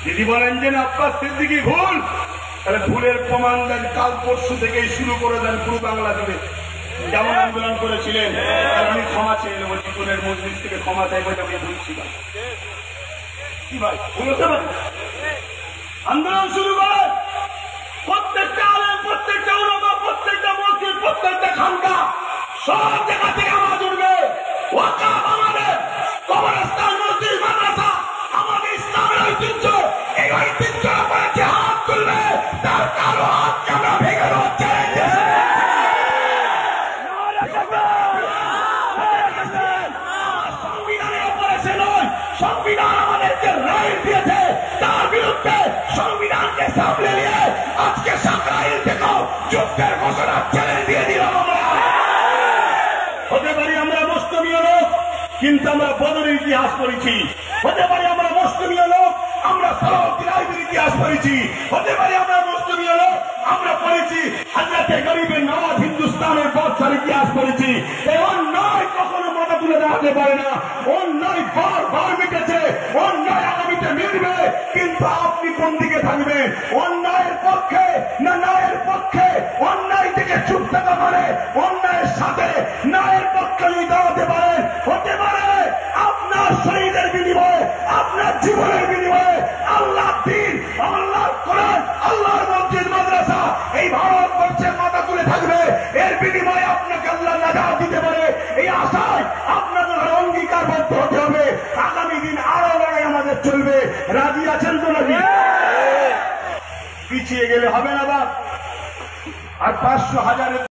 যদি বলেন যে আব্বাস সিদ্দিকী ভুল, তাহলে ভুলের প্রমাণ দেন, কাল পরশু থেকেই শুরু করে দেন পুরো বাংলা জুড়ে যেমন আন্দোলন করেছিলেন। আমি ক্ষমা চেয়ে নেবো, জীবনের মজলিস থেকে ক্ষমা চাইবো, আমি ভুলছিলাম। কি ভাই ভুল হতে পারে? আন্দোলন শুরু করে প্রত্যেকটা আলেম, প্রত্যেকটা উলামা, প্রত্যেকটা মসজিদ, প্রত্যেকটা খানকা, সব জায়গা থেকে আওয়াজ উঠবে, ওয়াকাফ আমাদের, কবরস্থান, মসজিদ, মাদ্রাসা আমাদের ইসলামের ঐতিহ্য। এই ঐতিহ্যের উপরে যে হাত তুলবে তার কারো হাতকে আমরা ভেঙে দেওয়ার চ্যালেঞ্জ দিচ্ছি। সংবিধানের উপরে সে নয়, সংবিধান আমাদেরকে রায় দিয়েছে, তার বিরুদ্ধে সংবিধানকে সামলে নিয়ে আজকে সাকরাইল থেকেও যুদ্ধের ঘোষণা চ্যালেঞ্জ দিয়ে দিলাম। আমরা হতে পারি আমরা মুসলিমীয় লোক, কিন্তু আমরা বদরের ইতিহাস পড়েছি। হতে পারি আমরা মুসলিমীয় লোক, আমরা সালাউদ্দিনের ইতিহাস পড়েছি। হতে পারি আমরা মুসলিমীয় লোক, আমরা পড়েছি হযরতে গরিবের নওয়াজ হিন্দুস্তানের বাদশার ইতিহাস পড়েছি। এই অন্যায় কখনো মাথা তুলে দেওয়াতে পারে না। অন্যায় বারবার মিটেছে, অন্যায় আগামীতে মিটবে, কিন্তু আপনি কোন দিকে থাকবেন? অন্যায়ের পক্ষে না ন্যায়ের পক্ষে? অন্যায় থেকে চুপ থাকা মানে অন্যায়ের সাথে ন্যায়ের পক্ষে যদি দাঁড়াতে পারেন, হতে পারে আপনার শহীদের বিনিময়ে, আপনার জীবনের বিনিময়ে আল্লাহ দিন, আল্লাহর কোরআন, আল্লাহর মসজিদ, মাদ্রাসা এই ভারতবর্ষের মাথা তুলে থাকবে। এর বিনিময়ে আপনাকে আল্লাহ নাজাত দিতে পারে, এই আশায় আপনাদের অঙ্গীকারবদ্ধ হতে হবে। আগামী দিন আরো লড়াই আমাদের চলবে। রাজি আছেন তো? নাকি পিছিয়ে গেলে হবে না? বা আর 500,000